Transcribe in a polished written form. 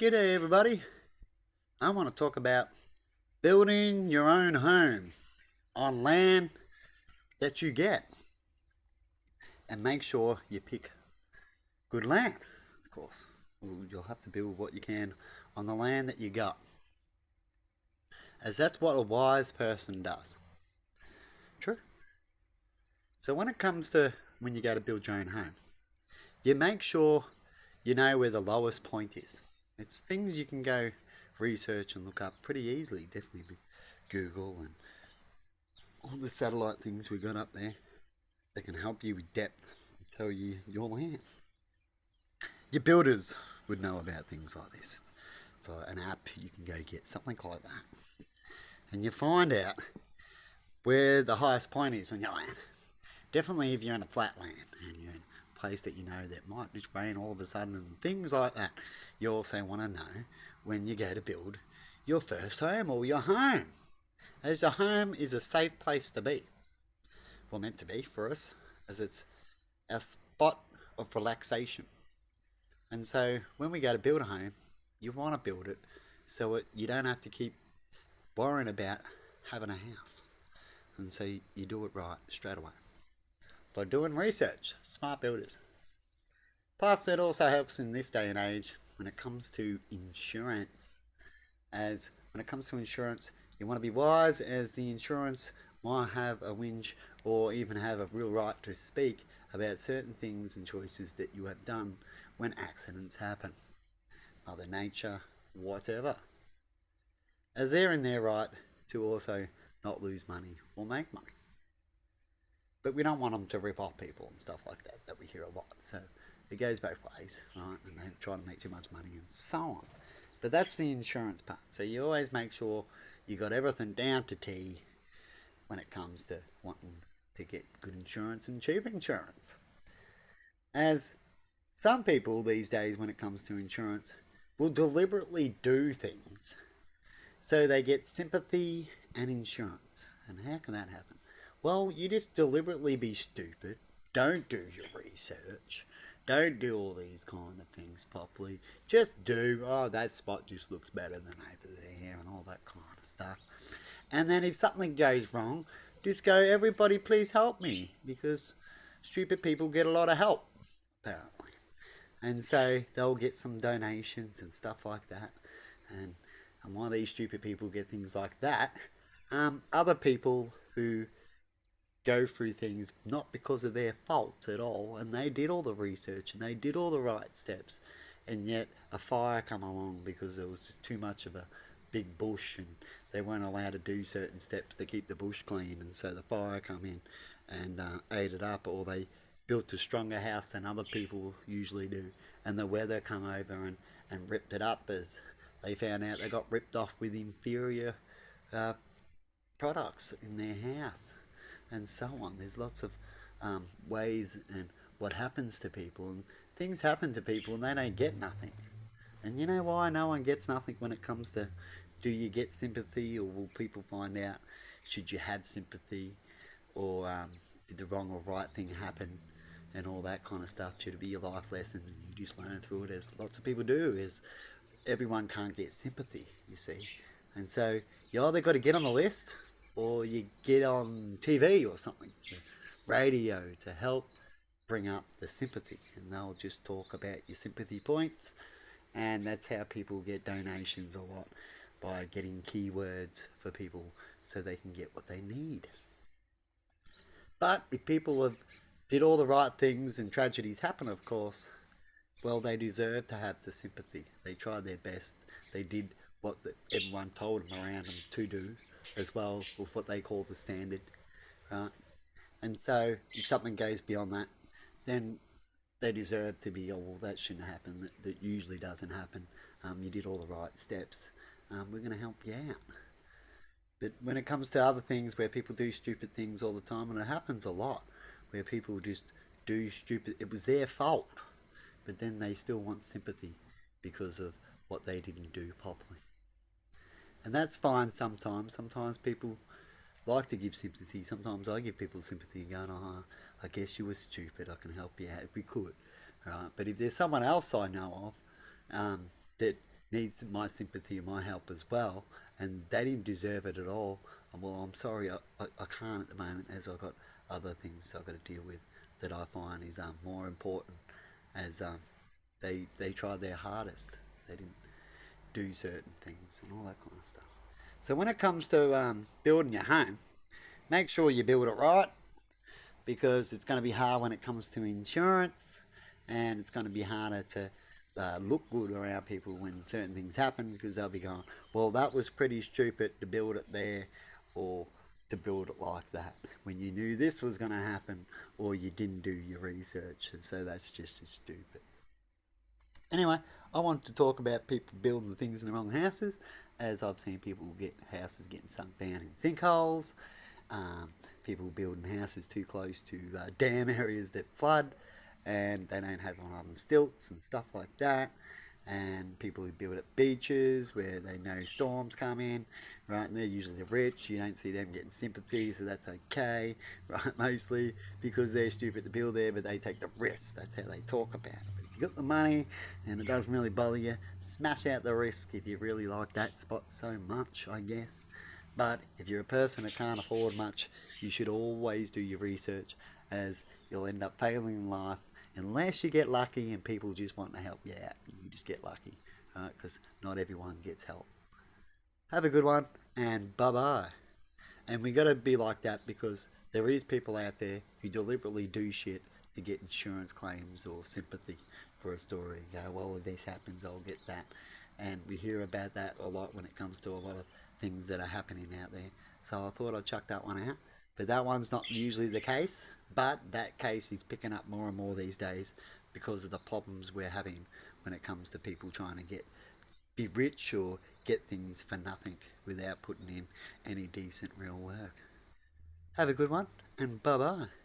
G'day everybody. I want to talk about building your own home on land that you get. And make sure you pick good land, of course. You'll have to build what you can on the land that you got. As that's what a wise person does. True. So when it comes to when you go to build your own home, you make sure you know where the lowest point is. It's things you can go research and look up pretty easily, definitely with Google and all the satellite things we got up there that can help you with depth and tell you your land. Your builders would know about things like this. So an app you can go get, something like that. And you find out where the highest point is on your land. Definitely if you're in a flat land and you're in a place that you know that might just rain all of a sudden and things like that. You also want to know when you go to build your first home or your home. As a home is a safe place to be. Well, meant to be for us, as it's our spot of relaxation. And so when we go to build a home, you want to build it so you don't have to keep worrying about having a house. And so you do it right straight away. By doing research, smart builders. Plus, it also helps in this day and age when it comes to insurance. As when it comes to insurance, you want to be wise, as the insurance might have a whinge or even have a real right to speak about certain things and choices that you have done when accidents happen. Mother Nature, whatever. As they're in their right to also not lose money or make money. But we don't want them to rip off people and stuff like that we hear a lot. So it goes both ways, right? And they try to make too much money and so on. But that's the insurance part. So you always make sure you got everything down to T when it comes to wanting to get good insurance and cheap insurance. As some people these days, when it comes to insurance, will deliberately do things so they get sympathy and insurance. And how can that happen? Well, you just deliberately be stupid. Don't do your research. Don't do all these kind of things properly. Just do, oh, that spot just looks better than over there and all that kind of stuff. And then if something goes wrong, just go, everybody please help me. Because stupid people get a lot of help, apparently. And so they'll get some donations and stuff like that. And while these stupid people get things like that, other people who go through things not because of their fault at all, and they did all the research and they did all the right steps, and yet a fire come along because there was just too much of a big bush and they weren't allowed to do certain steps to keep the bush clean, and so the fire come in and ate it up, or they built a stronger house than other people usually do, and the weather come over and ripped it up, as they found out they got ripped off with inferior products in their house and so on. There's lots of ways and what happens to people, and things happen to people and they don't get nothing. And you know why no one gets nothing when it comes to, do you get sympathy, or will people find out should you have sympathy, or did the wrong or right thing happen, and all that kind of stuff? Should it be a life lesson and you just learn through it, as lots of people do? Is everyone can't get sympathy, you see. And so you either got to get on the list, or you get on TV or something, radio, to help bring up the sympathy, and they'll just talk about your sympathy points. And that's how people get donations a lot, by getting keywords for people so they can get what they need. But if people have did all the right things and tragedies happen, of course, well, they deserve to have the sympathy. They tried their best. They did what everyone told them around them to do, as well with what they call the standard, right? And so if something goes beyond that, then they deserve to be, oh, well, that shouldn't happen. That usually doesn't happen. You did all the right steps. We're going to help you out. But when it comes to other things where people do stupid things all the time, and it happens a lot, where people just do stupid, it was their fault, but then they still want sympathy because of what they didn't do properly. And that's fine sometimes. Sometimes people like to give sympathy. Sometimes I give people sympathy and going, oh, I guess you were stupid. I can help you out if we could. Right? But if there's someone else I know of that needs my sympathy and my help as well, and they didn't deserve it at all. Well, I'm sorry, I can't at the moment, as I've got other things I've got to deal with that I find is more important, as they tried their hardest. They didn't do certain things and all that kind of stuff. So when it comes to building your home, make sure you build it right, because it's going to be hard when it comes to insurance, and it's going to be harder to look good around people when certain things happen, because they'll be going, well, that was pretty stupid to build it there, or to build it like that when you knew this was going to happen, or you didn't do your research, and so that's just as stupid. Anyway, I want to talk about people building things in the wrong houses, as I've seen people get houses getting sunk down in sinkholes, um, people building houses too close to dam areas that flood, and they don't have one on stilts and stuff like that. And people who build at beaches where they know storms come in, right? And they're usually rich. You don't see them getting sympathy, so that's okay, right? Mostly because they're stupid to build there, but they take the risk. That's how they talk about it. But if you got the money and it doesn't really bother you, smash out the risk if you really like that spot so much, I guess. But if you're a person that can't afford much, you should always do your research, as you'll end up failing in life unless you get lucky and people just want to help you out. You just get lucky, right? Because not everyone gets help. Have a good one, and bye-bye. And we got to be like that, because there is people out there who deliberately do shit to get insurance claims or sympathy for a story. And go, well, if this happens, I'll get that. And we hear about that a lot when it comes to a lot of things that are happening out there. So I thought I'd chuck that one out. But that one's not usually the case. But that case is picking up more and more these days, because of the problems we're having when it comes to people trying to be rich or get things for nothing without putting in any decent real work. Have a good one, and bye bye.